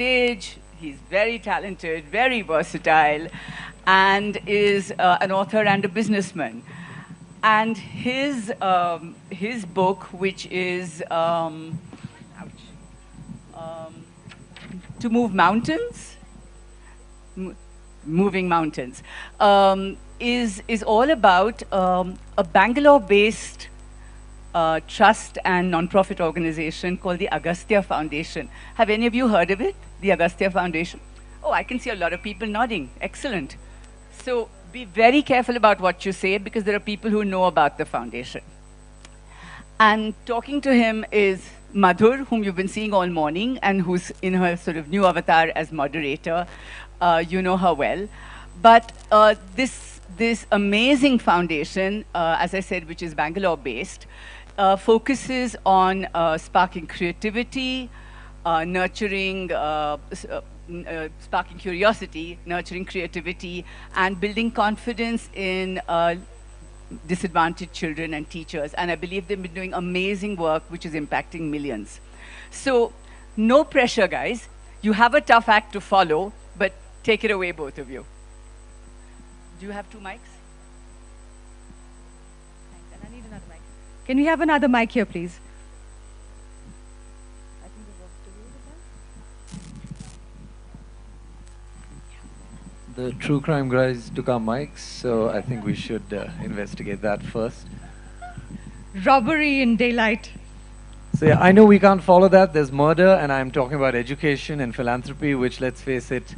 stage. He's very talented, very versatile, and is an author and a businessman. And his book, which is To Move Mountains, Moving Mountains, is all about a Bangalore-based trust and non-profit organization called the Agastya Foundation. Have any of you heard of it, the Agastya Foundation? Oh, I can see a lot of people nodding. Excellent. So be very careful about what you say, because there are people who know about the foundation. And talking to him is Madhur, whom you've been seeing all morning, and who's in her sort of new avatar as moderator. You know her well. But this amazing foundation, as I said, which is Bangalore-based, focuses on sparking creativity, nurturing, sparking curiosity, nurturing creativity, and building confidence in disadvantaged children and teachers. And I believe they've been doing amazing work, which is impacting millions. So no pressure, guys. You have a tough act to follow, but take it away, both of you. Do you have 2 mics? Thanks, and I need another mic. Can we have another mic here, please? I think it works to you. The true crime guys took our mics, so I think we should investigate that first. Robbery in daylight. So yeah, I know we can't follow that. There's murder, and I'm talking about education and philanthropy, which, let's face it,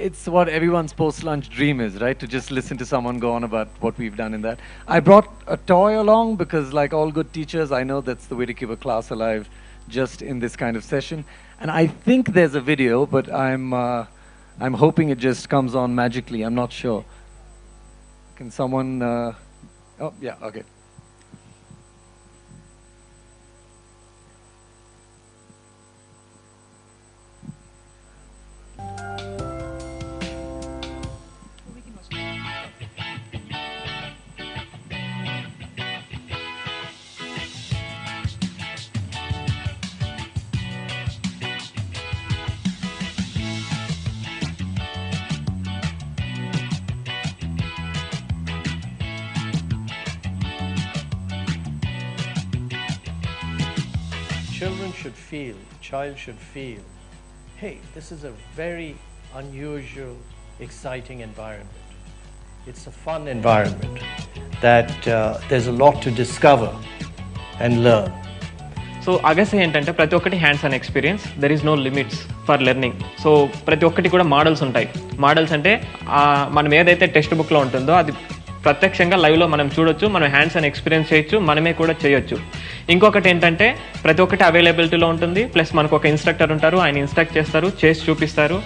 it's what everyone's post-lunch dream is, right? To just listen to someone go on about what we've done in that. I brought a toy along because, like all good teachers, I know that's the way to keep a class alive just in this kind of session. And I think there's a video, but I'm hoping it just comes on magically. I'm not sure. Can someone... oh, yeah, okay. Children should feel, the child should feel, hey, this is a very unusual, exciting environment. It's a fun environment that there's a lot to discover and learn. So Agastya ఏంటంటే ప్రతి ఒక్కటి hands on experience, there is no limits for learning. So ప్రతి ఒక్కటి కూడా models ఉంటాయి. Models అంటే మనం ఏదైతే టెక్స్ట్ బుక్లో ఉంటుందో అది ప్రత్యక్షంగా లైవ్లో మనం చూడొచ్చు, మనం హ్యాండ్స్ ఆన్ ఎక్స్పీరియన్స్ చేయొచ్చు, మనమే కూడా చేయొచ్చు. ఇంకొకటి ఏంటంటే ప్రతి ఒక్కటి అవైలబిలిటీలో ఉంటుంది, ప్లస్ మనకు ఒక ఇన్స్ట్రక్టర్ ఉంటారు, ఆయన ఇన్స్ట్రక్ట్ చేస్తారు, చేసి చూపిస్తారు.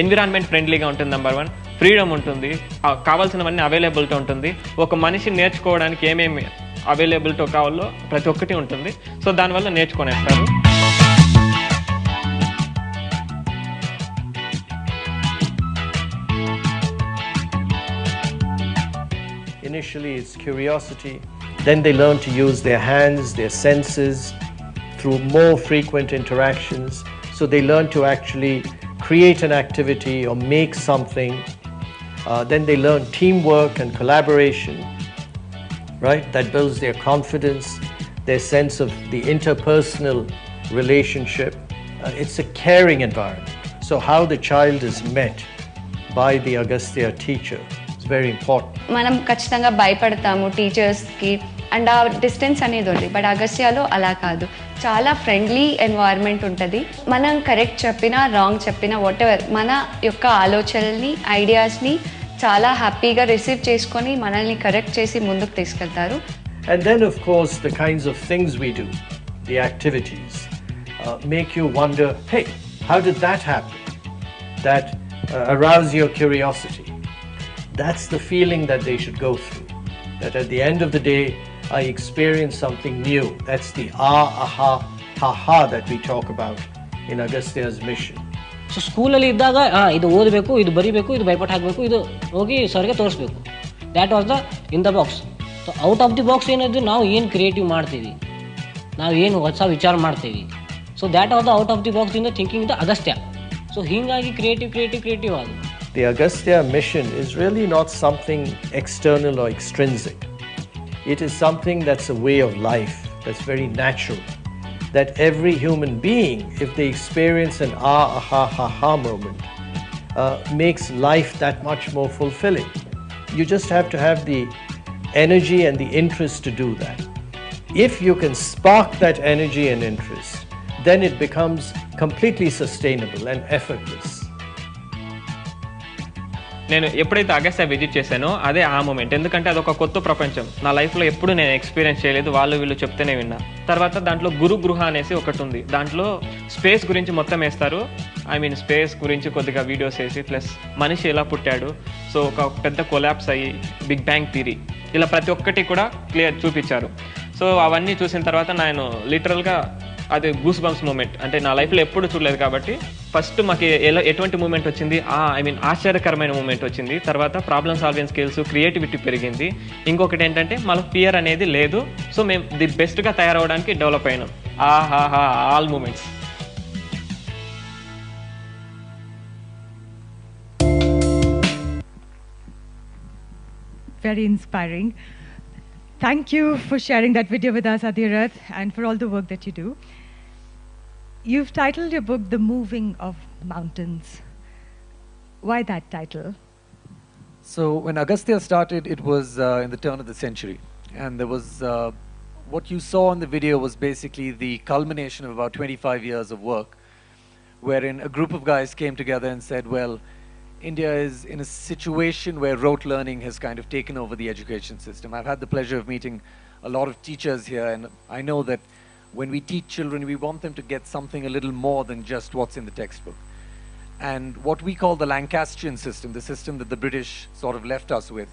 ఎన్విరాన్మెంట్ ఫ్రెండ్లీగా ఉంటుంది, నెంబర్ 1. ఫ్రీడమ్ ఉంటుంది, కావాల్సినవన్నీ అవైలబిలిటీ ఉంటుంది. ఒక మనిషి నేర్చుకోవడానికి ఏమేమి అవైలబిలిటీ కావాలో ప్రతి ఒక్కటి ఉంటుంది. సో దానివల్ల నేర్చుకునేస్తారు. Initially it's curiosity, then they learn to use their hands, their senses through more frequent interactions. So they learn to actually create an activity or make something. Then they learn teamwork and collaboration, right? That builds their confidence, their sense of the interpersonal relationship. It's a caring environment. So how the child is met by the Agastya teacher is very important. మనం ఖచ్చితంగా భయపడతాము టీచర్స్కి and ఆ distance అనేది ఉంది. But అగస్త్యాలో అలా కాదు, చాలా friendly environment ఉంటుంది. మనం కరెక్ట్ చెప్పినా రాంగ్ చెప్పినా వాట్ ఎవర్ మన యొక్క ఆలోచనల్ని ఐడియాస్ని చాలా హ్యాపీగా రిసీవ్ చేసుకొని మనల్ని కరెక్ట్ చేసి ముందుకు తీసుకెళ్తారు. And then of course the kinds of things we do, the activities, make you wonder, hey, how did that happen? That arouse your curiosity. That's the feeling that they should go through. That at the end of the day, I experienced something new. That's the aha, ha-ha that we talk about in Agastya's mission. So ಸ್ಕೂಲಲ್ಲಿ ಇದ್ದಾಗ ಇದು ಓದಬೇಕು, ಇದು ಬರೀಬೇಕು, ಇದು ಭಯಪಟ್ಟು ಹಾಕಬೇಕು, ಇದು ಹೋಗಿ ಸರ್ಗೆ ತೋರಿಸ್ಬೇಕು. That was the in the box. So out of the box ಏನಿದ್ರು ನಾವು ಏನು ಕ್ರಿಯೇಟಿವ್ ಮಾಡ್ತೀವಿ, ನಾವು ಏನು ಹೊಸ ವಿಚಾರ ಮಾಡ್ತೀವಿ. So that was the out of the box in the thinking the Agastya. So ಹೀಗಾಗಿ ಕ್ರಿಯೇಟಿವ್ ಅದು. The Agastya mission is really not something external or extrinsic. It is something that's a way of life, that's very natural. That every human being, if they experience an aha moment, makes life that much more fulfilling. You just have to have the energy and the interest to do that. If you can spark that energy and interest, then it becomes completely sustainable and effortless. నేను ఎప్పుడైతే Agastya visit చేశానో అదే ఆ moment. ఎందుకంటే అదొక కొత్త ప్రపంచం, నా లైఫ్లో ఎప్పుడు నేను ఎక్స్పీరియన్స్ చేయలేదు, వాళ్ళు వీళ్ళు చెప్తేనే విన్నా. తర్వాత దాంట్లో గృహ అనేసి ఒకటి ఉంది, దాంట్లో స్పేస్ గురించి మొత్తం వేస్తారు. స్పేస్ గురించి కొద్దిగా వీడియోస్ వేసి, ప్లస్ మనిషి ఎలా పుట్టాడు, సో ఒక పెద్ద కొలాప్స్ అయ్యి బిగ్ బ్యాంగ్ థియరీ, ఇలా ప్రతి ఒక్కటి కూడా క్లియర్ చూపించారు. సో అవన్నీ చూసిన తర్వాత నేను లిటరల్గా అది గూస్ బంప్స్ మూమెంట్, అంటే నా లైఫ్లో ఎప్పుడు చూడలేదు కాబట్టి ఫస్ట్ మాకు ఎటువంటి మూమెంట్ వచ్చింది, ఆశ్చర్యకరమైన మూమెంట్ వచ్చింది. తర్వాత ప్రాబ్లమ్ సాల్వింగ్ స్కిల్స్, క్రియేటివిటీ పెరిగింది. ఇంకొకటి ఏంటంటే మన ఫియర్ అనేది లేదు. సో మేము ది బెస్ట్గా తయారవడానికి డెవలప్ అయినాం. All moments. Very inspiring. Thank you for sharing that video with us, Adhirath, and for all the work that you do. You've titled your book The Moving of Mountains. Why that title? So when Agastya started, it was in the turn of the century. And there was, what you saw in the video was basically the culmination of about 25 years of work, wherein a group of guys came together and said, well, India is in a situation where rote learning has kind of taken over the education system. I've had the pleasure of meeting a lot of teachers here, and I know that when we teach children, we want them to get something a little more than just what's in the textbook. And what we call the Lancastrian system, the system that the British sort of left us with,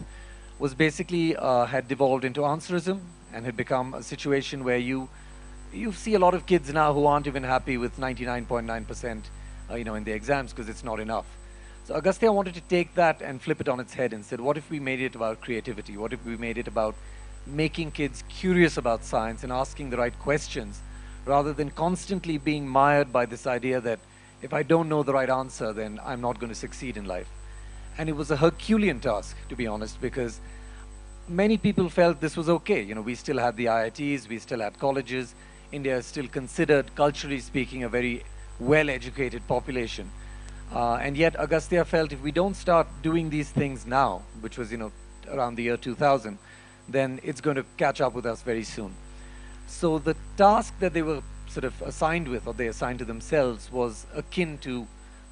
was basically had devolved into answerism and had become a situation where you see a lot of kids now who aren't even happy with 99.9% in the exams because it's not enough. So Agastya wanted to take that and flip it on its head and said, what if we made it about creativity? What if we made it about making kids curious about science and asking the right questions, rather than constantly being mired by this idea that if I don't know the right answer, then I'm not going to succeed in life. And it was a Herculean task, to be honest, because many people felt this was okay. We still had the IITs, we still had colleges. India is still considered, culturally speaking, a very well-educated population. And yet Agastya felt if we don't start doing these things now, which was, around the year 2000, then it's going to catch up with us very soon. So the task that they were sort of assigned with, or they assigned to themselves, was akin to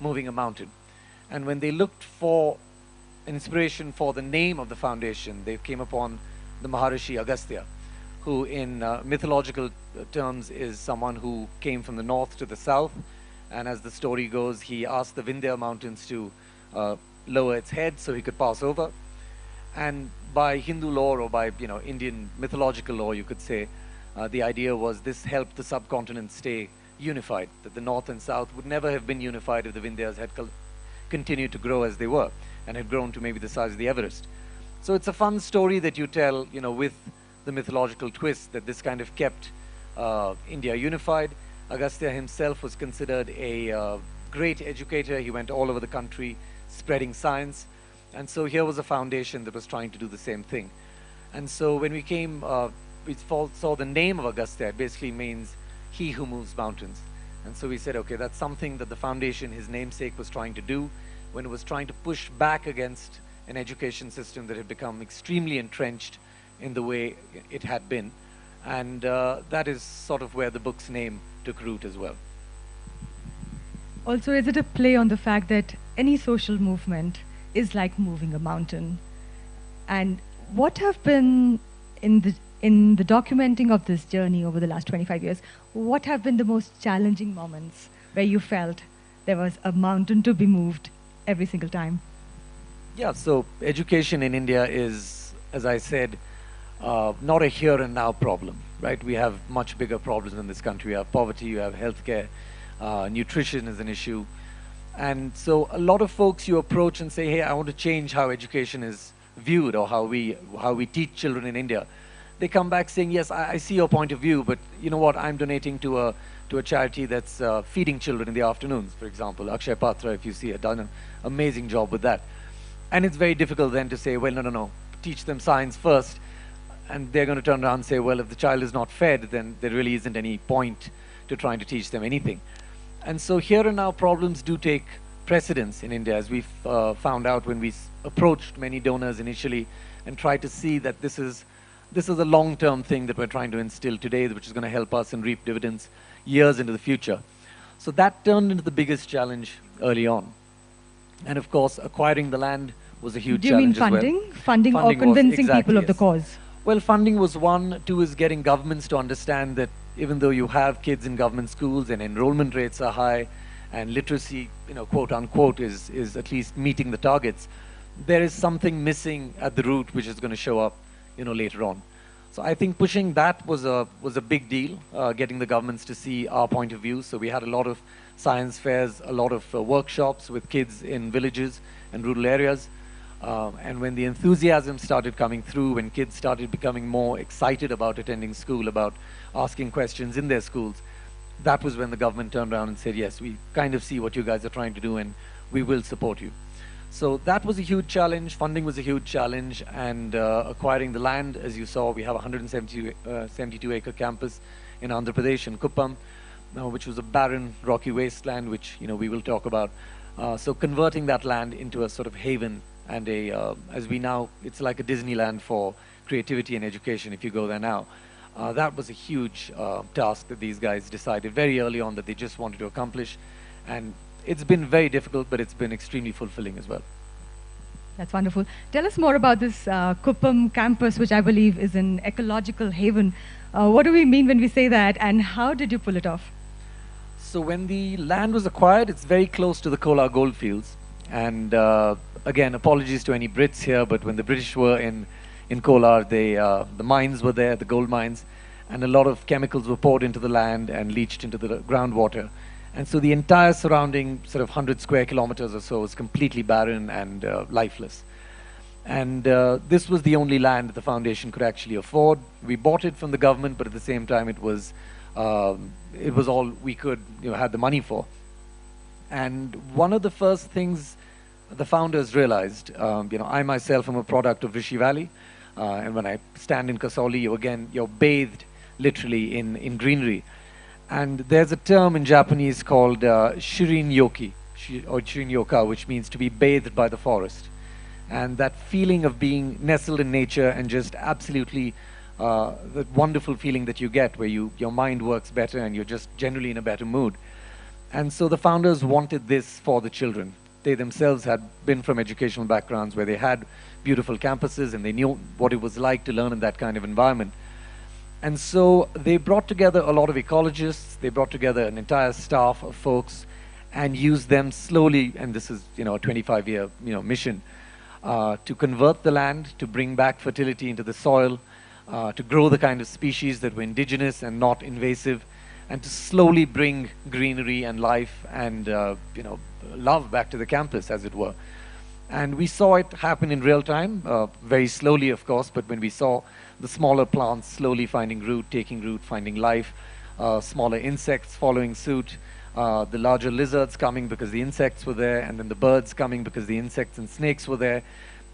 moving a mountain. And when they looked for inspiration for the name of the foundation, they came upon the Maharishi Agastya, who in mythological terms is someone who came from the north to the south. And as the story goes, he asked the Vindhya mountains to lower its head so he could pass over. And by Hindu lore, or by Indian mythological lore, you could say, the idea was this helped the subcontinent stay unified, that the north and south would never have been unified if the Vindhyas had continued to grow as they were and had grown to maybe the size of the Everest. So it's a fun story that you tell, with the mythological twist that this kind of kept India unified. Agastya himself was considered a great educator. He went all over the country spreading science. And so here was a foundation that was trying to do the same thing. And so when we came, we saw the name of Agastya. It basically means he who moves mountains. And so we said, okay, that's something that the foundation, his namesake, was trying to do when it was trying to push back against an education system that had become extremely entrenched in the way it had been. And that is sort of where the book's name took root as well. Also, is it a play on the fact that any social movement is like moving a mountain? And what have been, in the documenting of this journey over the last 25 years, what have been the most challenging moments where you felt there was a mountain to be moved every single time? Yeah, so education in India is, as I said, not a here and now problem, right? We have much bigger problems in this country. You have poverty, you have healthcare, nutrition is an issue. And so a lot of folks you approach and say, hey, I want to change how education is viewed or how we teach children in India. they come back saying, yes, I see your point of view, but you know what, I'm donating to a charity that's feeding children in the afternoons, for example. Akshay Patra, if you see, done an amazing job with that. And it's very difficult then to say, well, no, teach them science first. And they're going to turn around and say, well, if the child is not fed, then there really isn't any point to trying to teach them anything. And so here and now problems do take precedence in India, as we've found out when we approached many donors initially and tried to see that this is a long-term thing that we're trying to instill today, which is going to help us and reap dividends years into the future. So that turned into the biggest challenge early on. And of course, acquiring the land was a huge challenge as well. Do you mean funding? Funding or convincing people of the cause? Well, funding was one. Two is getting governments to understand that even though you have kids in government schools and enrollment rates are high and literacy, quote unquote, is at least meeting the targets, there is something missing at the root which is going to show up, later on. So I think pushing that was a big deal, getting the governments to see our point of view. So we had a lot of science fairs, a lot of workshops with kids in villages and rural areas. And when the enthusiasm started coming through, when kids started becoming more excited about attending school, about asking questions in their schools, that was when the government turned around and said, yes, we kind of see what you guys are trying to do and we will support you. So that was a huge challenge. Funding was a huge challenge, and acquiring the land, as you saw, we have a 172-acre campus in Andhra Pradesh, in Kuppam, which was a barren, rocky wasteland, which we will talk about. So converting that land into a sort of haven and as we now, it's like a Disneyland for creativity and education if you go there now. That was a huge task that these guys decided very early on that they just wanted to accomplish. And it's been very difficult, but it's been extremely fulfilling as well. That's wonderful. Tell us more about this Kuppam campus, which I believe is an ecological haven. What do we mean when we say that, and how did you pull it off? So when the land was acquired, it's very close to the Kolar goldfields. And again, apologies to any Brits here, but when the British were in Kolar, the mines were there, the gold mines, and a lot of chemicals were poured into the land and leached into the groundwater. And so the entire surrounding sort of 100 square kilometers or so was completely barren and lifeless. And this was the only land that the foundation could actually afford. We bought it from the government, but at the same time it was all we could, had the money for. And one of the first things the founders realized, I myself am a product of Rishi Valley, and when I stand in Kasauli, you're bathed literally in greenery. And there's a term in Japanese called shirin-yoki, or shirin-yoka, which means to be bathed by the forest. And that feeling of being nestled in nature and just absolutely the wonderful feeling that you get where your mind works better and you're just generally in a better mood. And so the founders wanted this for the children. They themselves had been from educational backgrounds where they had beautiful campuses and they knew what it was like to learn in that kind of environment. And so they brought together a lot of ecologists, they brought together an entire staff of folks and used them slowly, and this is a 25-year mission, to convert the land, to bring back fertility into the soil, to grow the kind of species that were indigenous and not invasive, and to slowly bring greenery and life and love back to the campus, as it were. And we saw it happen in real time, very slowly, of course, but when we saw the smaller plants slowly finding root, taking root, finding life, smaller insects following suit, the larger lizards coming because the insects were there, and then the birds coming because the insects and snakes were there.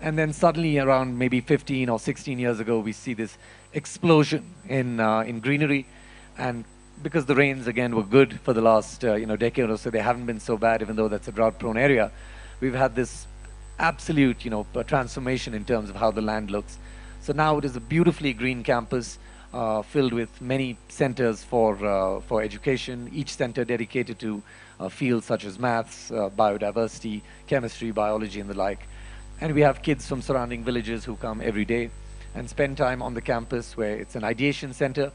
And then suddenly around maybe 15 or 16 years ago, we see this explosion in greenery. And because the rains, again, were good for the last decade or so, they haven't been so bad, even though that's a drought-prone area. We've had this absolute transformation in terms of how the land looks. So now it is a beautifully green campus filled with many centers for education, each center dedicated to fields such as maths, biodiversity, chemistry, biology, and the like. And we have kids from surrounding villages who come every day and spend time on the campus where it's an ideation center.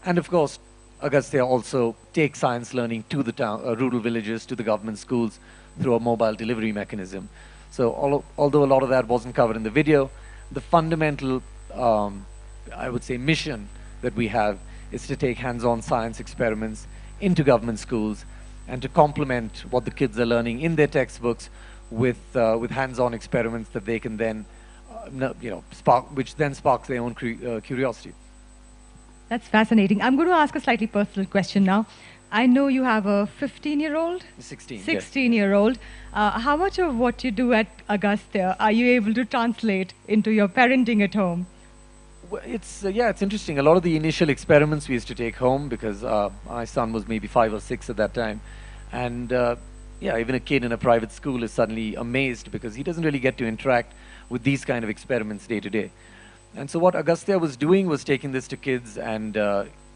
And of course, Agastya also takes science learning to the rural villages, to the government schools through a mobile delivery mechanism. So although a lot of that wasn't covered in the video, the fundamental, I would say, mission that we have is to take hands-on science experiments into government schools and to complement what the kids are learning in their textbooks with hands-on experiments that they can then, spark, which then sparks their own curiosity. That's fascinating. I'm going to ask a slightly personal question now. I know you have a 15-year-old? 16. 16-year-old. How much of what you do at Agastya are you able to translate into your parenting at home? Well, it's interesting. A lot of the initial experiments we used to take home because my son was maybe 5 or 6 at that time, and even a kid in a private school is suddenly amazed because he doesn't really get to interact with these kind of experiments day to day. And so what Agastya was doing was taking this to kids and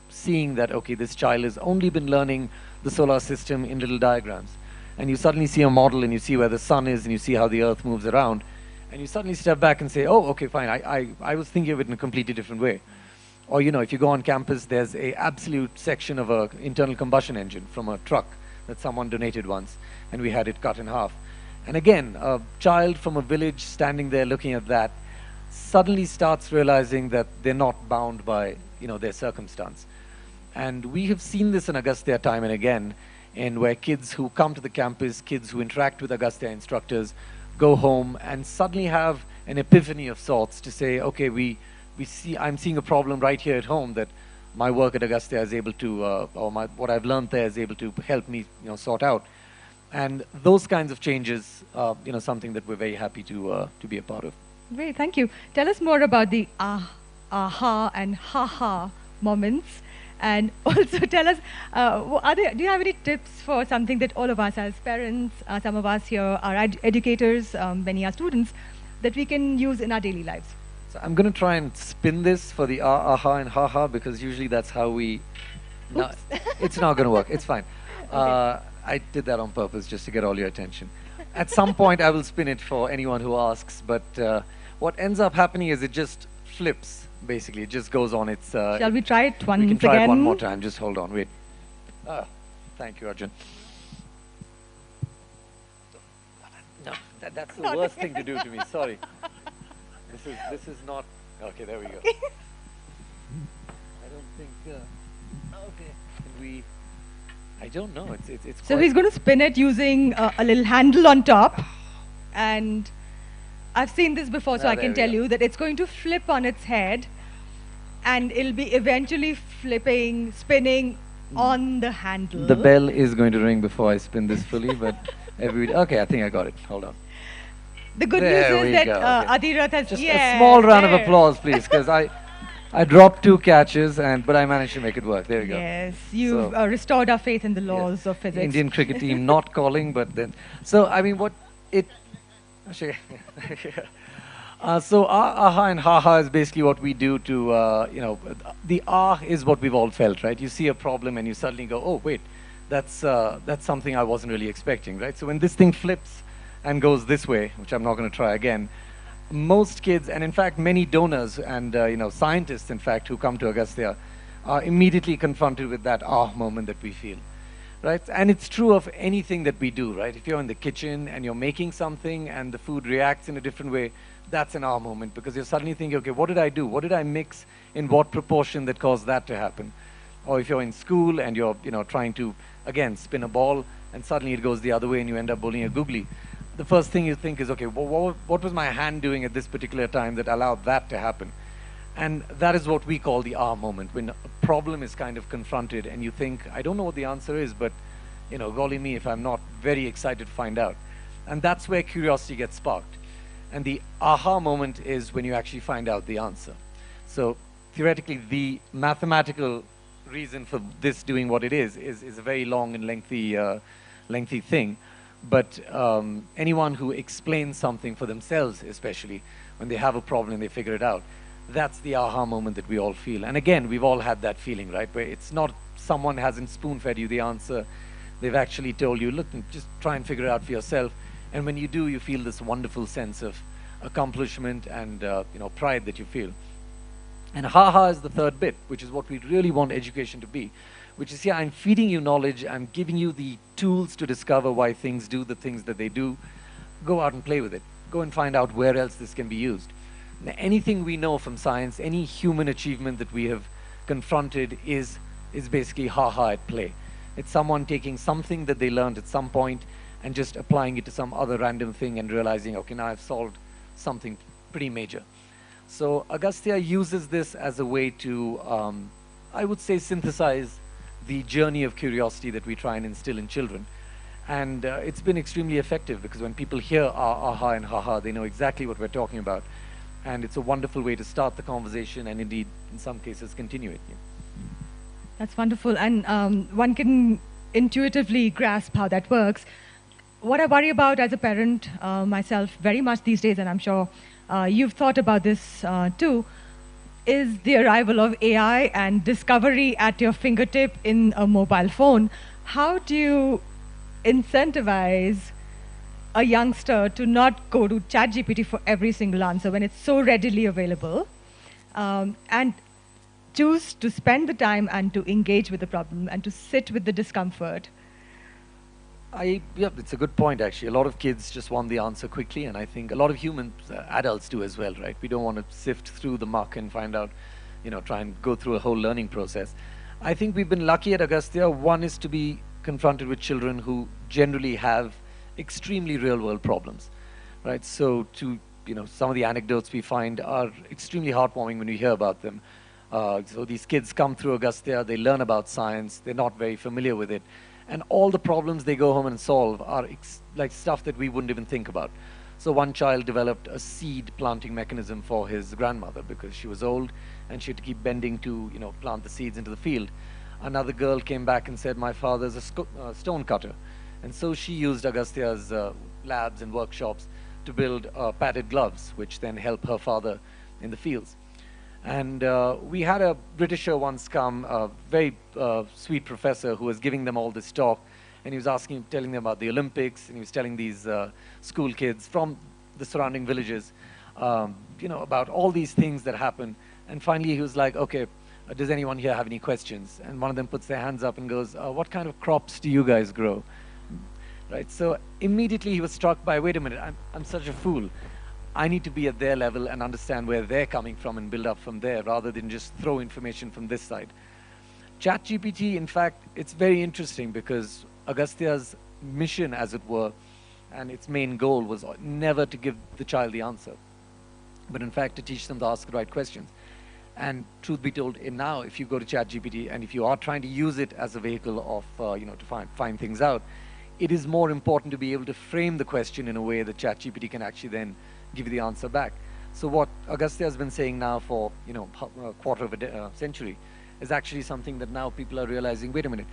seeing that, okay, this child has only been learning the solar system in little diagrams. And you suddenly see a model and you see where the sun is and you see how the earth moves around. And you suddenly step back and say, oh, okay, fine, I was thinking of it in a completely different way. Or, if you go on campus, there's a absolute section of an internal combustion engine from a truck that someone donated once, and we had it cut in half. And again, a child from a village standing there looking at that suddenly starts realizing that they're not bound by, their circumstance. And we have seen this in Agastya time and again, in where kids who come to the campus, kids who interact with Agastya instructors, go home and suddenly have an epiphany of sorts to say, okay, I'm seeing a problem right here at home that my work at Agastya is able to, what I've learned there is able to help me, sort out. And those kinds of changes, something that we're very happy to be a part of. Great, thank you. Tell us more about the aha and ha-ha moments. And also tell us, do you have any tips for something that all of us as parents, some of us here are educators, many are students, that we can use in our daily lives? So I'm going to try and spin this for the aha and ha-ha because usually that's how we... No, it's not going to work. It's fine. Okay. I did that on purpose just to get all your attention. At some point I will spin it for anyone who asks, but what ends up happening is it just flips. Basically, it just goes on its... Shall we try it once again? We can try it one more time. Just hold on. Wait. Thank you, Arjun. No, that's the worst thing to do to me. Sorry. This is not... Okay, there we go. I don't think... okay. Can we... I don't know. It's so he's going to spin it using a little handle on top. And I've seen this before, so I can tell you that it's going to flip on its head. And it'll be eventually spinning on the handle. The bell is going to ring before I spin this fully, but okay, I think I got it. Hold on. The good news is that Adhirath has... Just a small round of applause, please, because I dropped 2 catches, but I managed to make it work. There we go. Yes, you've restored our faith in the laws of physics. Indian cricket team not calling, but then... So, I mean, what it... So aha and ha-ha is basically what we do to, the is what we've all felt, right? You see a problem and you suddenly go, oh, wait, that's something I wasn't really expecting, right? So when this thing flips and goes this way, which I'm not going to try again, most kids, and in fact many donors and scientists, in fact, who come to Agastya are immediately confronted with that moment that we feel, right? And it's true of anything that we do, right? If you're in the kitchen and you're making something and the food reacts in a different way, that's an moment because you're suddenly thinking, okay, what did I do? What did I mix in what proportion that caused that to happen? Or if you're in school and you're, trying to, again, spin a ball and suddenly it goes the other way and you end up bowling a googly. The first thing you think is, okay, what was my hand doing at this particular time that allowed that to happen? And that is what we call the moment, when a problem is kind of confronted and you think, I don't know what the answer is, but, golly me if I'm not very excited to find out. And that's where curiosity gets sparked. And the aha moment is when you actually find out the answer. So theoretically, the mathematical reason for this doing what it is a very long and lengthy thing. But anyone who explains something for themselves, especially when they have a problem and they figure it out, that's the aha moment that we all feel. And again, we've all had that feeling, right? Where it's not someone hasn't spoon-fed you the answer. They've actually told you, look, just try and figure it out for yourself. And when you do, you feel this wonderful sense of accomplishment and pride that you feel. And ha-ha is the third bit, which is what we really want education to be, which is, I'm feeding you knowledge, I'm giving you the tools to discover why things do the things that they do. Go out and play with it. Go and find out where else this can be used. Now, anything we know from science, any human achievement that we have confronted is basically ha-ha at play. It's someone taking something that they learned at some point and just applying it to some other random thing and realizing, okay, now I've solved something pretty major. So Agastya uses this as a way to I would say, synthesize the journey of curiosity that we try and instill in children. And it's been extremely effective because when people hear aha and haha, they know exactly what we're talking about. And it's a wonderful way to start the conversation and indeed, in some cases, continue it. Yeah. That's wonderful. And one can intuitively grasp how that works. What I worry about as a parent myself very much these days, and I'm sure you've thought about this too, is the arrival of AI and discovery at your fingertip in a mobile phone. How do you incentivize a youngster to not go to ChatGPT for every single answer when it's so readily available, and choose to spend the time and to engage with the problem and to sit with the discomfort? Yeah, it's a good point, actually. A lot of kids just want the answer quickly, and I think a lot of humans, adults do as well, right? We don't want to sift through the muck and find out, try and go through a whole learning process. I think we've been lucky at Agastya. One is to be confronted with children who generally have extremely real-world problems, right? So some of the anecdotes we find are extremely heartwarming when we hear about them. So these kids come through Agastya, they learn about science, they're not very familiar with it, and all the problems they go home and solve are like stuff that we wouldn't even think about. So one child developed a seed planting mechanism for his grandmother because she was old and she had to keep bending to plant the seeds into the field. Another girl came back and said, my father's a stone cutter. And so she used Agastya's labs and workshops to build padded gloves, which then help her father in the fields. And we had a Britisher once come, a very sweet professor who was giving them all this talk, and he was telling them about the Olympics, and he was telling these school kids from the surrounding villages, about all these things that happen. And finally he was like, okay, does anyone here have any questions? And one of them puts their hands up and goes, what kind of crops do you guys grow? Right? So immediately he was struck by, wait a minute, I'm such a fool. I need to be at their level and understand where they're coming from and build up from there rather than just throw information from this side. ChatGPT, in fact, it's very interesting because Agastya's mission, as it were, and its main goal was never to give the child the answer, but in fact to teach them to ask the right questions. And truth be told, now if you go to ChatGPT and if you are trying to use it as a vehicle of, to find things out, it is more important to be able to frame the question in a way that ChatGPT can actually then give you the answer back. So what Agastya has been saying now for a quarter of a century is actually something that now people are realizing, wait a minute,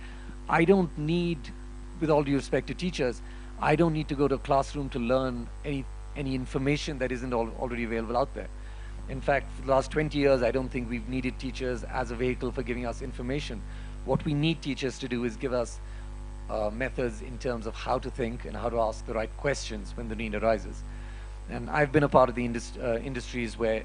I don't need, with all due respect to teachers, I don't need to go to a classroom to learn any information that isn't already available out there. In fact, for the last 20 years, I don't think we've needed teachers as a vehicle for giving us information. What we need teachers to do is give us methods in terms of how to think and how to ask the right questions when the need arises. And I've been a part of the industries where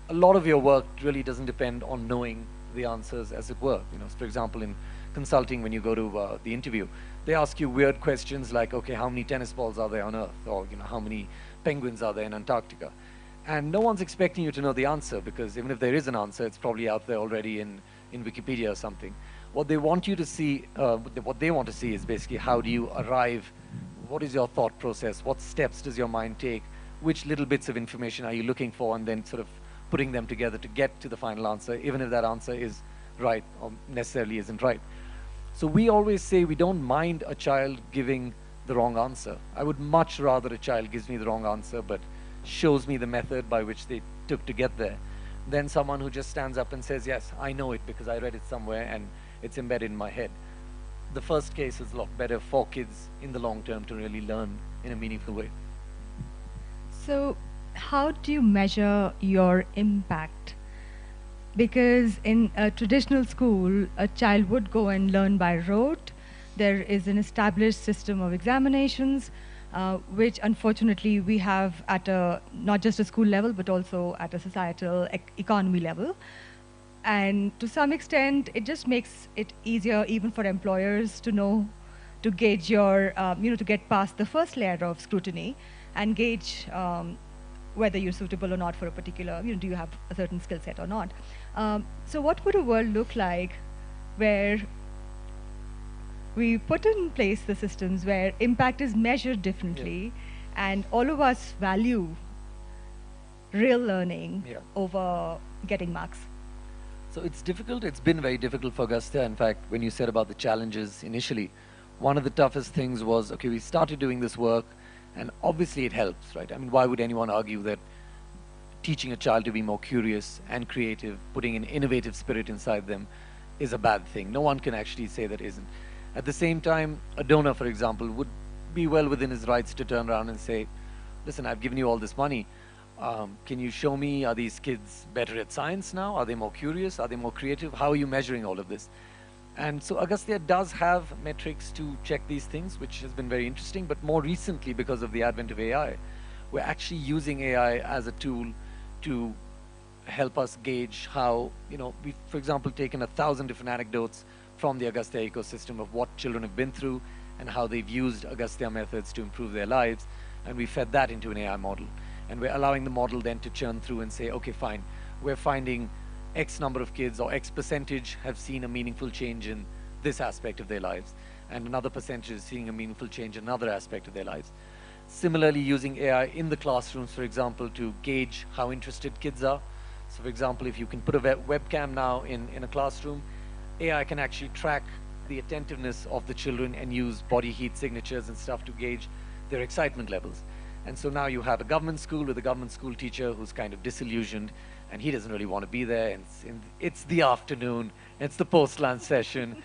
a lot of your work really doesn't depend on knowing the answers, as it were. For example, in consulting, when you go to the interview, they ask you weird questions like, okay, how many tennis balls are there on Earth? Or how many penguins are there in Antarctica? And no one's expecting you to know the answer, because even if there is an answer, it's probably out there already in Wikipedia or something. What they want you to see, what they want to see is basically how do you arrive, what is your thought process, what steps does your mind take, which little bits of information are you looking for, and then sort of putting them together to get to the final answer, even if that answer is right or necessarily isn't right. So we always say we don't mind a child giving the wrong answer. I would much rather a child gives me the wrong answer but shows me the method by which they took to get there than someone who just stands up and says, yes, I know it because I read it somewhere and it's embedded in my head. The first case is a lot better for kids in the long term to really learn in a meaningful way. So how do you measure your impact? Because in a traditional school, a child would go and learn by rote. There is an established system of examinations, which unfortunately we have at not just a school level, but also at a societal economy level. And to some extent, it just makes it easier even for employers to know, to gauge your, to get past the first layer of scrutiny and gauge whether you're suitable or not for a particular, do you have a certain skill set or not. So what would a world look like where we put in place the systems where impact is measured differently, and all of us value real learning over getting marks? So it's difficult. It's been very difficult for Agastya. In fact, when you said about the challenges initially, one of the toughest things was, okay, we started doing this work, and obviously it helps, right? I mean, why would anyone argue that teaching a child to be more curious and creative, putting an innovative spirit inside them, is a bad thing? No one can actually say that isn't. At the same time, a donor, for example, would be well within his rights to turn around and say, listen, I've given you all this money. Can you show me, are these kids better at science now? Are they more curious? Are they more creative? How are you measuring all of this? And so Agastya does have metrics to check these things, which has been very interesting. But more recently, because of the advent of AI, we're actually using AI as a tool to help us gauge how, we've, for example, taken 1,000 different anecdotes from the Agastya ecosystem of what children have been through and how they've used Agastya methods to improve their lives. And we fed that into an AI model. And we're allowing the model then to churn through and say, okay, fine, we're finding X number of kids or X percentage have seen a meaningful change in this aspect of their lives. And another percentage is seeing a meaningful change in another aspect of their lives. Similarly, using AI in the classrooms, for example, to gauge how interested kids are. So for example, if you can put a webcam now in a classroom, AI can actually track the attentiveness of the children and use body heat signatures and stuff to gauge their excitement levels. And so now you have a government school with a government school teacher who's kind of disillusioned, and he doesn't really want to be there. And it's the afternoon, it's the post-lunch session,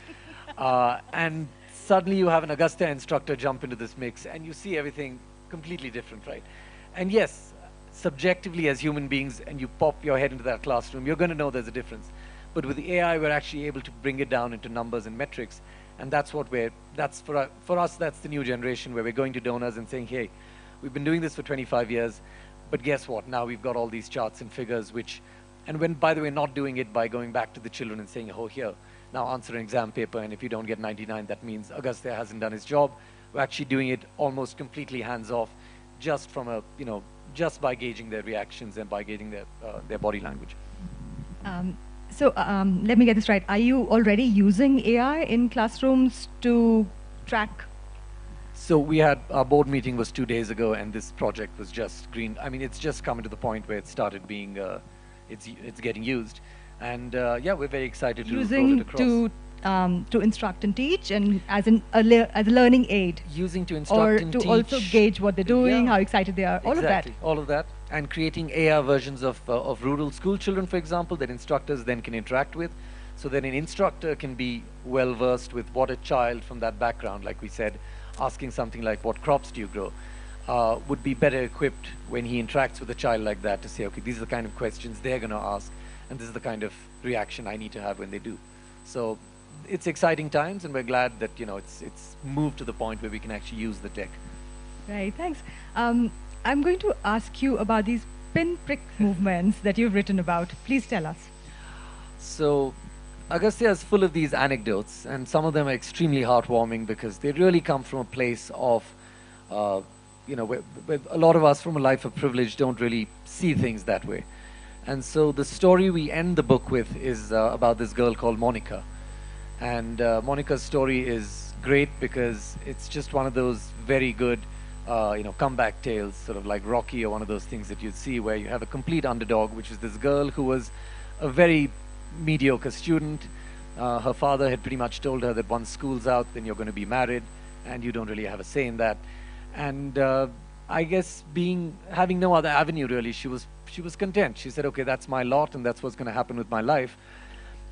and suddenly you have an Agastya instructor jump into this mix, and you see everything completely different, right? And yes, subjectively as human beings, and you pop your head into that classroom, you're going to know there's a difference. But with the AI, we're actually able to bring it down into numbers and metrics, and that's what that's for us, that's the new generation where we're going to donors and saying, hey, we've been doing this for 25 years, but guess what? Now we've got all these charts and figures, and when, by the way, not doing it by going back to the children and saying, oh, here, now answer an exam paper, and if you don't get 99, that means Agastya hasn't done his job. We're actually doing it almost completely hands-off, just from just by gauging their reactions and by gauging their body language. So let me get this right. Are you already using AI in classrooms to track? So we had, our board meeting was 2 days ago, and this project was just green. I mean, it's just coming to the point where it started being, it's getting used. And yeah, we're very excited to roll it across. To instruct and teach, and as a learning aid. Using to instruct and teach. Or to also gauge what they're doing, how excited they are, all of that. All of that. And creating AI versions of rural school children, for example, that instructors then can interact with. So that an instructor can be well versed with what a child from that background, like we said, asking something like, what crops do you grow, would be better equipped when he interacts with a child like that to say, okay, these are the kind of questions they're going to ask, and this is the kind of reaction I need to have when they do. So it's exciting times, and we're glad that it's moved to the point where we can actually use the tech. Right, thanks. I'm going to ask you about these pinprick movements that you've written about. Please tell us. So Agastya is full of these anecdotes, and some of them are extremely heartwarming because they really come from a place of, where a lot of us from a life of privilege don't really see things that way. And so the story we end the book with is about this girl called Monica. And Monica's story is great because it's just one of those very good, comeback tales, sort of like Rocky or one of those things that you'd see where you have a complete underdog, which is this girl who was a very mediocre student. Her father had pretty much told her that once school's out, then you're going to be married, and you don't really have a say in that. And I guess having no other avenue really, she was content. She said, okay, that's my lot, and that's what's going to happen with my life.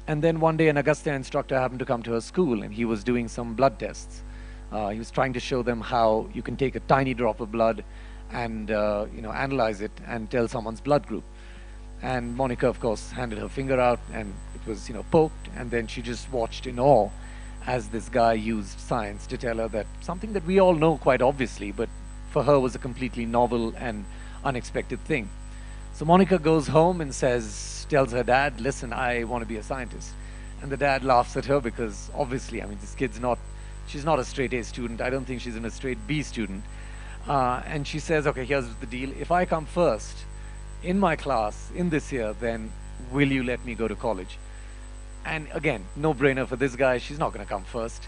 And then one day an Agastya instructor happened to come to her school, and he was doing some blood tests. He was trying to show them how you can take a tiny drop of blood and analyze it and tell someone's blood group. And Monica, of course, handed her finger out, and it was poked, and then she just watched in awe as this guy used science to tell her that something that we all know quite obviously, but for her was a completely novel and unexpected thing. So Monica goes home and tells her dad, listen, I want to be a scientist. And the dad laughs at her because obviously, this kid's she's not a straight A student. I don't think she's even a straight B student. And she says, okay, here's the deal. If I come first in my class in this year, then will you let me go to college? And again, no brainer for this guy. She's not going to come first.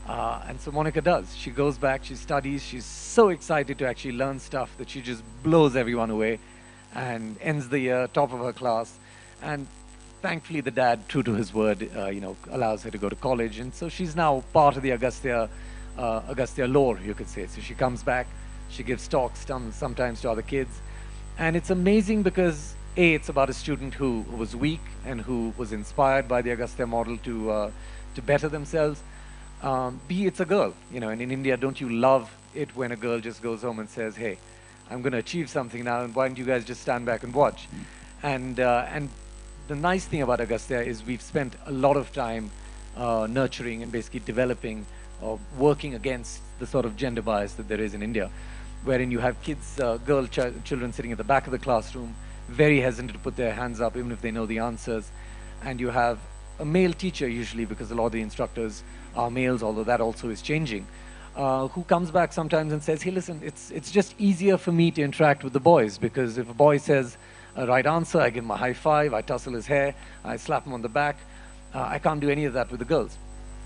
And so Monica does. She goes back, she studies. She's so excited to actually learn stuff that she just blows everyone away and ends the year top of her class. And thankfully the dad, true to his word, allows her to go to college. And so she's now part of the Agastya lore, you could say. So she comes back, she gives talks sometimes to other kids. And it's amazing because A, it's about a student who was weak and who was inspired by the Agastya model to better themselves. B, it's a girl, and in India, don't you love it when a girl just goes home and says, hey, I'm going to achieve something now, and why don't you guys just stand back and watch? And the nice thing about Agastya is we've spent a lot of time nurturing and basically developing or working against the sort of gender bias that there is in India, wherein you have kids, children sitting at the back of the classroom, very hesitant to put their hands up even if they know the answers. And you have a male teacher usually, because a lot of the instructors are males, although that also is changing, who comes back sometimes and says, hey, listen, it's just easier for me to interact with the boys, because if a boy says a right answer, I give him a high five, I tussle his hair, I slap him on the back. I can't do any of that with the girls.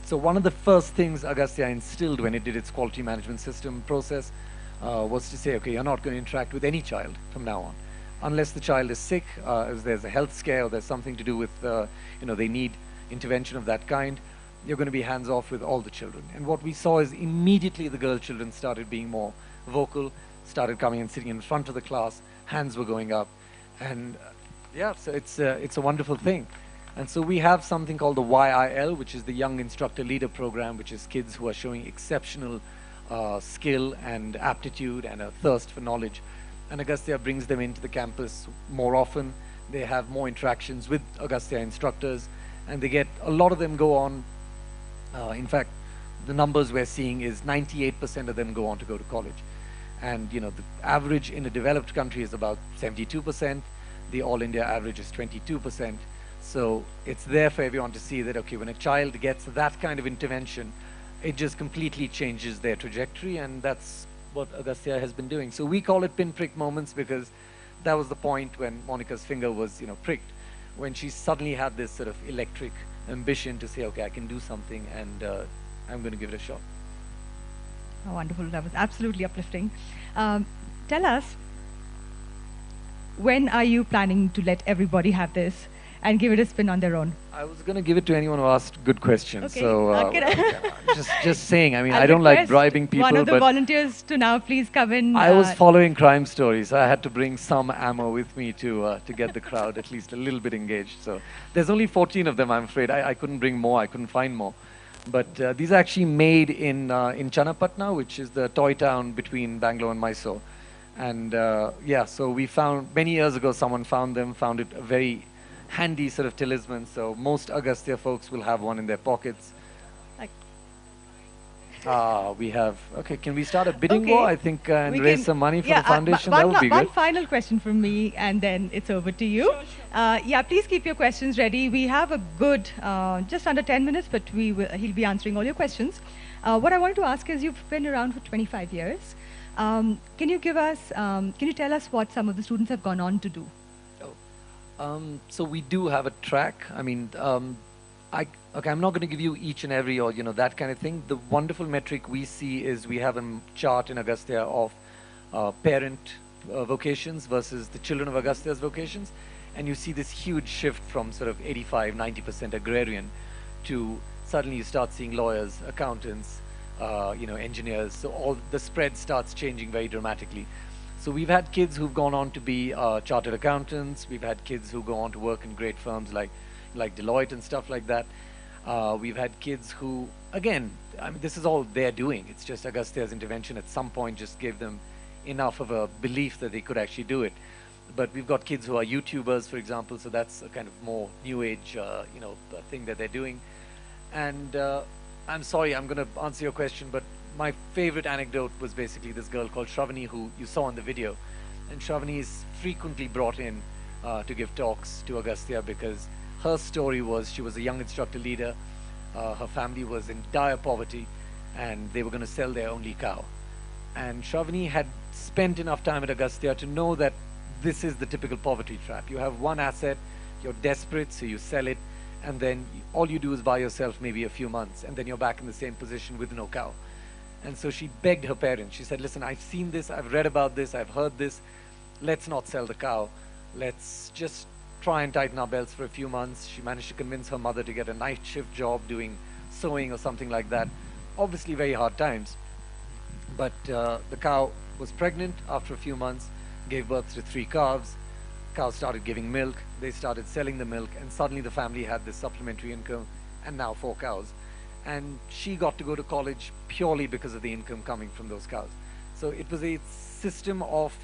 So one of the first things Agastya instilled when it did its quality management system process was to say, okay, you're not going to interact with any child from now on. Unless the child is sick, if there's a health scare, or there's something to do with, they need intervention of that kind, you're going to be hands-off with all the children. And what we saw is immediately the girl children started being more vocal, started coming and sitting in front of the class, hands were going up. And yeah, so it's a wonderful thing. And so we have something called the YIL, which is the Young Instructor Leader Program, which is kids who are showing exceptional skill and aptitude and a thirst for knowledge. And Agastya brings them into the campus more often. They have more interactions with Agastya instructors, and they get, a lot of them go on, in fact, the numbers we're seeing is 98% of them go on to go to college. And the average in a developed country is about 72%. The All India average is 22%. So it's there for everyone to see that, okay, when a child gets that kind of intervention, it just completely changes their trajectory, and that's what Agastya has been doing. So we call it pinprick moments, because that was the point when Monica's finger was, pricked, when she suddenly had this sort of electric ambition to say, okay, I can do something, and I'm going to give it a shot. Oh, wonderful. That was absolutely uplifting. Tell us, when are you planning to let everybody have this and give it a spin on their own? I was going to give it to anyone who asked good questions. Okay. So just saying, I mean, I don't like bribing people. One of the but volunteers to now please come in. I was following crime stories. I had to bring some ammo with me to get the crowd at least a little bit engaged. So there's only 14 of them, I'm afraid. I couldn't bring more. I couldn't find more. But these are actually made in Channapatna, which is the toy town between Bangalore and Mysore. And yeah, so we found, many years ago, someone found it a very handy sort of talisman. So most Agastya folks will have one in their pockets. We have, okay, can we start a bidding war, I think, and raise some money for the foundation? That would be good. One final question from me, and then it's over to you. Sure. Yeah, please keep your questions ready. We have a good, just under 10 minutes, but he'll be answering all your questions. What I wanted to ask is, you've been around for 25 years. Can you tell us what some of the students have gone on to do? So we do have a track. I mean, okay, I'm not going to give you each and every or, that kind of thing. The wonderful metric we see is we have a chart in Agastya of parent vocations versus the children of Agastya's vocations. And you see this huge shift from sort of 85, 90% agrarian to suddenly you start seeing lawyers, accountants, engineers. So all the spread starts changing very dramatically. So we've had kids who've gone on to be chartered accountants. We've had kids who go on to work in great firms like Deloitte and stuff like that. We've had kids who, again, I mean, this is all they're doing. It's just Agastya's intervention at some point just gave them enough of a belief that they could actually do it. But we've got kids who are YouTubers, for example, so that's a kind of more new age, thing that they're doing. And I'm sorry, I'm going to answer your question, but my favorite anecdote was basically this girl called Shravani, who you saw in the video. And Shravani is frequently brought in to give talks to Agastya because her story was she was a young instructor leader. Her family was in dire poverty, and they were going to sell their only cow. And Shravani had spent enough time at Agastya to know that this is the typical poverty trap. You have one asset, you're desperate, so you sell it, and then all you do is buy yourself maybe a few months, and then you're back in the same position with no cow. And so she begged her parents. She said, listen, I've seen this, I've read about this, I've heard this. Let's not sell the cow. Let's just try and tighten our belts for a few months. She managed to convince her mother to get a night shift job doing sewing or something like that. Obviously very hard times. But the cow was pregnant after a few months, gave birth to 3 calves. Cows started giving milk, they started selling the milk, and suddenly the family had this supplementary income, and now 4 cows. And she got to go to college purely because of the income coming from those cows. So it was a system of,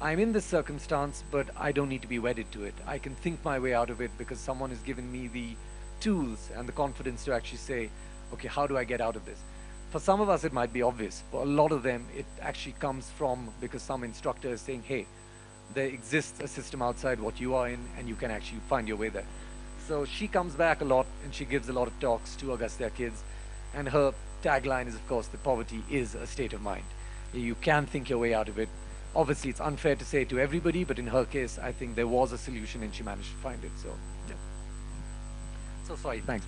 I'm in this circumstance, but I don't need to be wedded to it. I can think my way out of it because someone has given me the tools and the confidence to actually say, okay, how do I get out of this? For some of us, it might be obvious. For a lot of them, it actually comes from because some instructor is saying, hey, there exists a system outside what you are in, and you can actually find your way there. So she comes back a lot, and she gives a lot of talks to Agastya kids. And her tagline is, of course, that poverty is a state of mind. You can think your way out of it. Obviously, it's unfair to say it to everybody, but in her case, I think there was a solution, and she managed to find it. So, yeah. So sorry, thanks.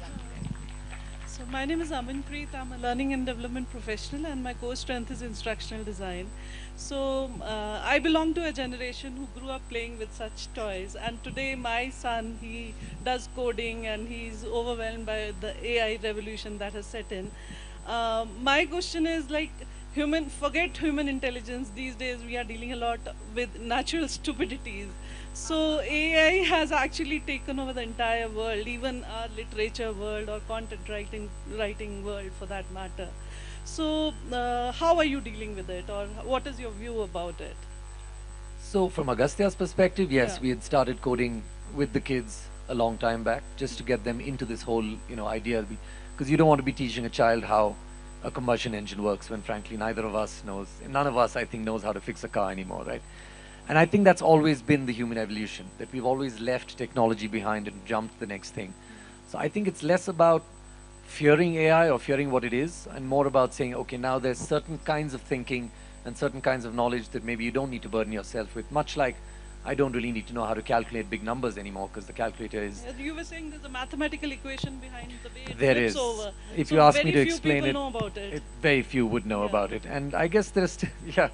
So my name is Amanpreet. I'm a learning and development professional, and my core strength is instructional design. So I belong to a generation who grew up playing with such toys, and today my son, he does coding and he's overwhelmed by the AI revolution that has set in. My question is, like, forget human intelligence. These days we are dealing a lot with natural stupidities. So AI has actually taken over the entire world, even our literature world or content writing world for that matter. So how are you dealing with it, or what is your view about it? So from Agastya's perspective, yes, Yeah. we had started coding with the kids a long time back, just to get them into this whole, idea. Because you don't want to be teaching a child how a combustion engine works when frankly neither of us knows, none of us I think knows how to fix a car anymore, right? And I think that's always been the human evolution, that we've always left technology behind and jumped to the next thing. So I think it's less about fearing AI or fearing what it is, and more about saying, okay, now there's certain kinds of thinking and certain kinds of knowledge that maybe you don't need to burden yourself with, much like I don't really need to know how to calculate big numbers anymore because the calculator is... You were saying there's a mathematical equation behind the way it There flips is. over. If So you ask me to very few explain people it, know about it. very few would know Yeah. about it. And I guess there's, yeah,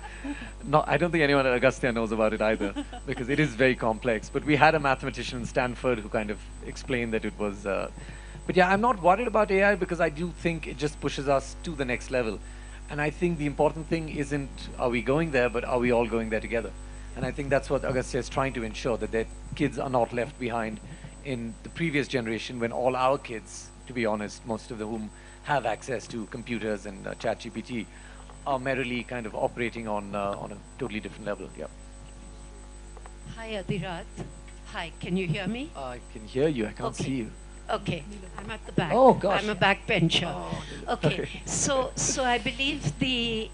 no, I don't think anyone at Agastya knows about it either because it is very complex. But we had a mathematician in Stanford who kind of explained that it was, but yeah, I'm not worried about AI because I do think it just pushes us to the next level. And I think the important thing isn't are we going there, but are we all going there together? And I think that's what Agastya is trying to ensure, that their kids are not left behind in the previous generation when all our kids, to be honest, most of whom have access to computers and ChatGPT, are merrily kind of operating on a totally different level. Yeah. Hi, Adhirath. Hi, can you hear me? I can hear you. I can't Okay. see you. Okay, I'm at the back. Oh, gosh. I'm a backbencher. Okay, so I believe the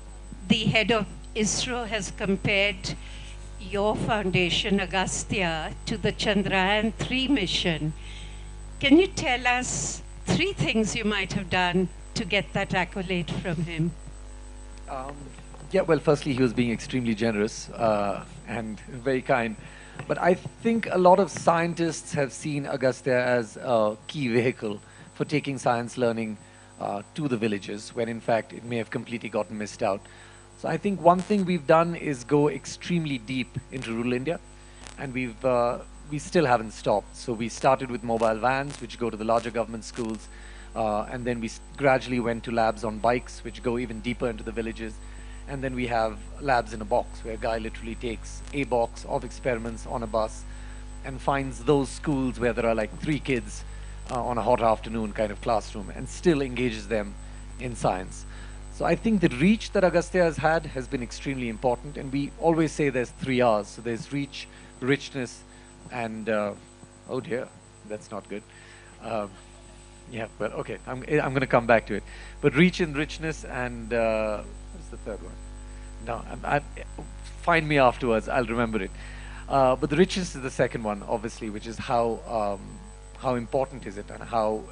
head of ISRO has compared your foundation, Agastya, to the Chandrayaan-3 mission. Can you tell us 3 things you might have done to get that accolade from him? Yeah, well, firstly, he was being extremely generous and very kind. But I think a lot of scientists have seen Agastya as a key vehicle for taking science learning to the villages, when in fact it may have completely gotten missed out. So I think one thing we've done is go extremely deep into rural India, and we still haven't stopped. So we started with mobile vans, which go to the larger government schools, and then we gradually went to labs on bikes, which go even deeper into the villages. And then we have labs in a box, where a guy literally takes a box of experiments on a bus and finds those schools where there are like 3 kids on a hot afternoon kind of classroom, and still engages them in science. So I think the reach that Agastya has had has been extremely important, and we always say there's 3 R's. So there's reach, richness, and oh dear, that's not good. Yeah, well, okay, I'm going to come back to it. But reach and richness, and what's the third one? No, find me afterwards, I'll remember it. But the richness is the second one, obviously, which is how important is it and how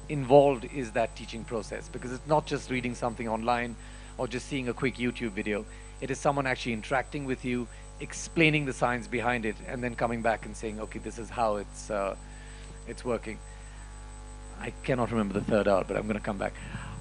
involved is that teaching process, because it's not just reading something online or just seeing a quick YouTube video. It is someone actually interacting with you, explaining the science behind it, and then coming back and saying, okay, this is how it's working. I cannot remember the third R, but I'm going to come back.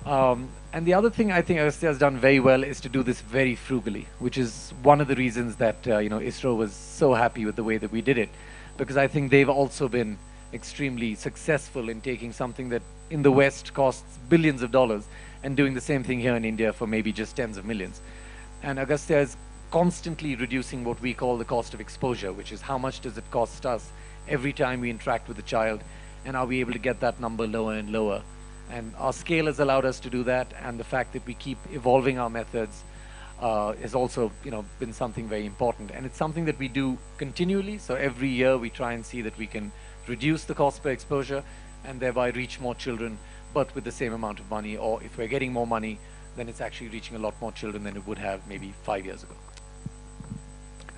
And the other thing I think Agastya has done very well is to do this very frugally, which is one of the reasons that ISRO was so happy with the way that we did it. because I think they've also been extremely successful in taking something that in the West costs billions of dollars and doing the same thing here in India for maybe just tens of millions. And Agastya is constantly reducing what we call the cost of exposure, which is how much does it cost us every time we interact with a child, and are we able to get that number lower and lower. And our scale has allowed us to do that, and the fact that we keep evolving our methods has also, been something very important. And it's something that we do continually. So every year we try and see that we can reduce the cost per exposure and thereby reach more children, but with the same amount of money. Or if we're getting more money, then it's actually reaching a lot more children than it would have maybe 5 years ago.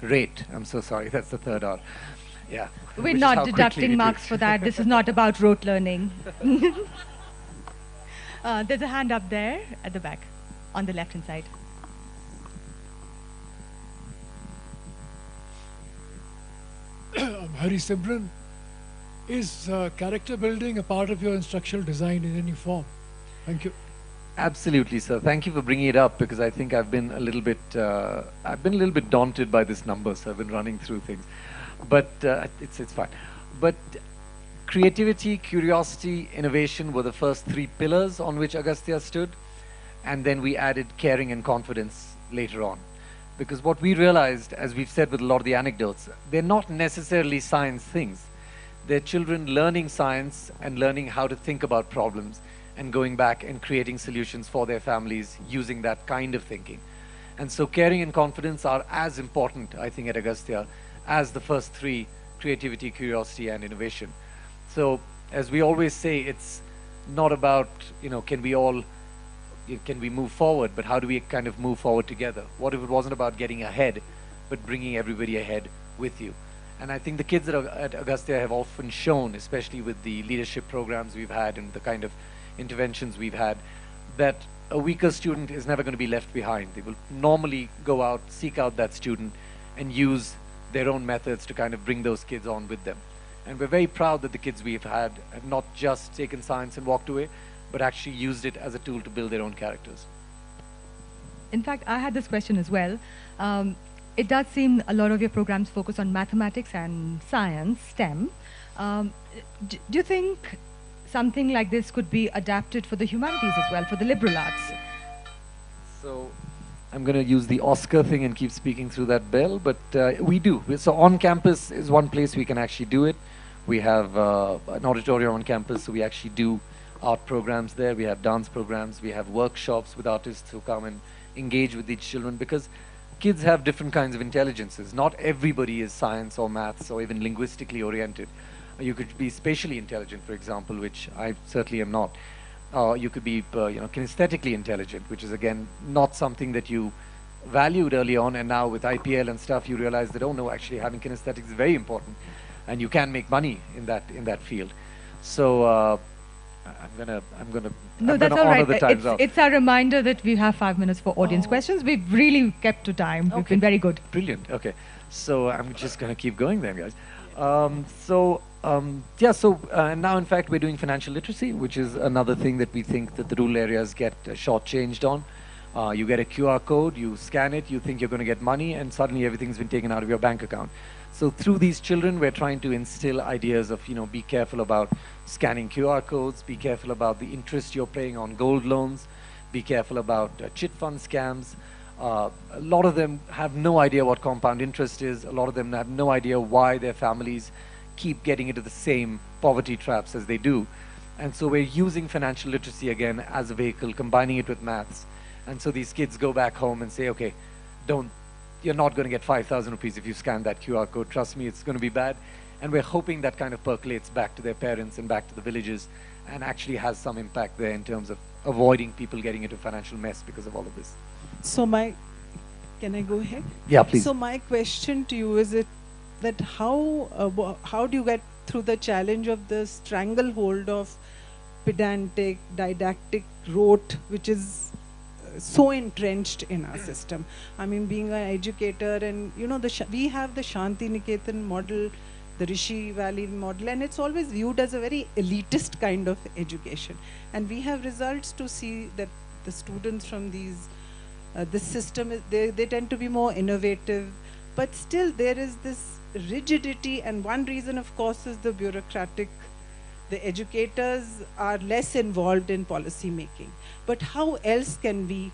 Rate. I'm so sorry. That's the third R. Yeah. We're not deducting marks for that. This is not about rote learning. There's a hand up there at the back, on the left-hand side. I'm Hari Simran. Is character building a part of your instructional design in any form? Thank you. Absolutely, sir. Thank you for bringing it up, because I think I've been a little bit daunted by this number, so I've been running through things. But it's fine. But creativity, curiosity, innovation were the first three pillars on which Agastya stood, and then we added caring and confidence later on. Because what we realized, as we've said with a lot of the anecdotes, they're not necessarily science things. They're children learning science and learning how to think about problems and going back and creating solutions for their families using that kind of thinking. And so caring and confidence are as important, I think, at Agastya as the first three: creativity, curiosity, and innovation. So as we always say, it's not about, can we move forward, but how do we kind of move forward together? What if it wasn't about getting ahead, but bringing everybody ahead with you? And I think the kids at Agastya have often shown, especially with the leadership programs we've had and the kind of interventions we've had, that a weaker student is never going to be left behind. They will normally go out, seek out that student, and use their own methods to kind of bring those kids on with them. And we're very proud that the kids we've had have not just taken science and walked away, but actually used it as a tool to build their own characters. In fact, I had this question as well. It does seem a lot of your programs focus on mathematics and science, STEM. Do you think something like this could be adapted for the humanities as well, for the liberal arts? So I'm going to use the Oscar thing and keep speaking through that bell, but we do. So on campus is one place we can actually do it. We have an auditorium on campus, so we actually do art programs there. We have dance programs. We have workshops with artists who come and engage with these children, because kids have different kinds of intelligences. Not everybody is science or maths or even linguistically oriented. You could be spatially intelligent, for example, which I certainly am not. You could be kinesthetically intelligent, which is again not something that you valued early on, and now with IPL and stuff you realize that, oh no, actually having kinesthetics is very important, and you can make money in that field. So I'm gonna honor the times out. It's a reminder that we have 5 minutes for audience questions. We've really kept to time. Okay. We've been very good. Brilliant. Okay, so I'm just gonna keep going then, guys. And now in fact we're doing financial literacy, which is another thing that we think that the rural areas get shortchanged on. You get a QR code, you scan it, you think you're going to get money, and suddenly everything's been taken out of your bank account. So through these children, we're trying to instill ideas of, be careful about scanning QR codes, be careful about the interest you're paying on gold loans, be careful about chit fund scams. A lot of them have no idea what compound interest is. A lot of them have no idea why their families keep getting into the same poverty traps as they do. And so we're using financial literacy again as a vehicle, combining it with maths. And so these kids go back home and say, okay, you're not going to get 5,000 rupees if you scan that QR code. Trust me, it's going to be bad. And we're hoping that kind of percolates back to their parents and back to the villages and actually has some impact there in terms of avoiding people getting into financial mess because of all of this. So can I go ahead? Yeah, please. So my question to you is that how do you get through the challenge of the stranglehold of pedantic, didactic rote, which is so entrenched in our system? I mean, being an educator, and we have the Shanti Niketan model, the Rishi Valley model, and it's always viewed as a very elitist kind of education. And we have results to see that the students from this system, they tend to be more innovative, but still there is this rigidity, and one reason of course is the bureaucratic. The educators are less involved in policy making. But how else can we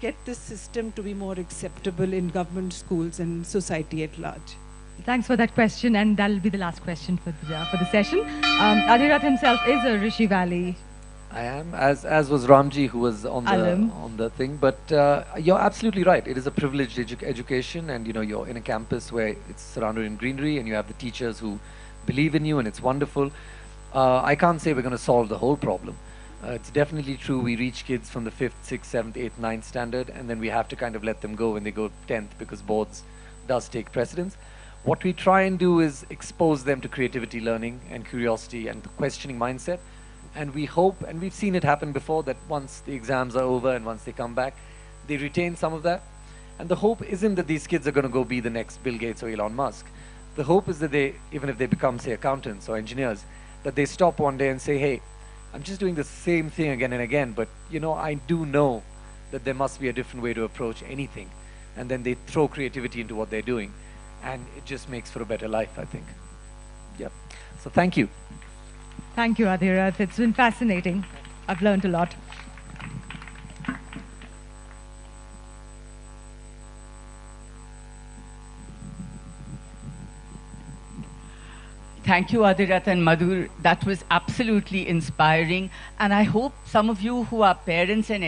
get this system to be more acceptable in government schools and society at large? Thanks for that question, and that'll be the last question for the session. Adhirath himself is a Rishi Valley. I am, as was Ramji, who was on the thing. But you're absolutely right. It is a privileged education, and you're in a campus where it's surrounded in greenery, and you have the teachers who believe in you, and it's wonderful. I can't say we're going to solve the whole problem. It's definitely true we reach kids from the 5th, 6th, 7th, 8th, 9th standard, and then we have to kind of let them go when they go 10th because boards does take precedence. What we try and do is expose them to creativity learning and curiosity and the questioning mindset. And we hope, and we've seen it happen before, that once the exams are over and once they come back, they retain some of that. And the hope isn't that these kids are going to go be the next Bill Gates or Elon Musk. The hope is that they, even if they become, say, accountants or engineers, that they stop one day and say, hey, I'm just doing the same thing again and again, but I do know that there must be a different way to approach anything. And then they throw creativity into what they're doing. And it just makes for a better life, I think. Yep. So thank you. Thank you, Adhirath. It's been fascinating. I've learned a lot. Thank you, Adhirath and Madhur. That was absolutely inspiring. And I hope some of you who are parents and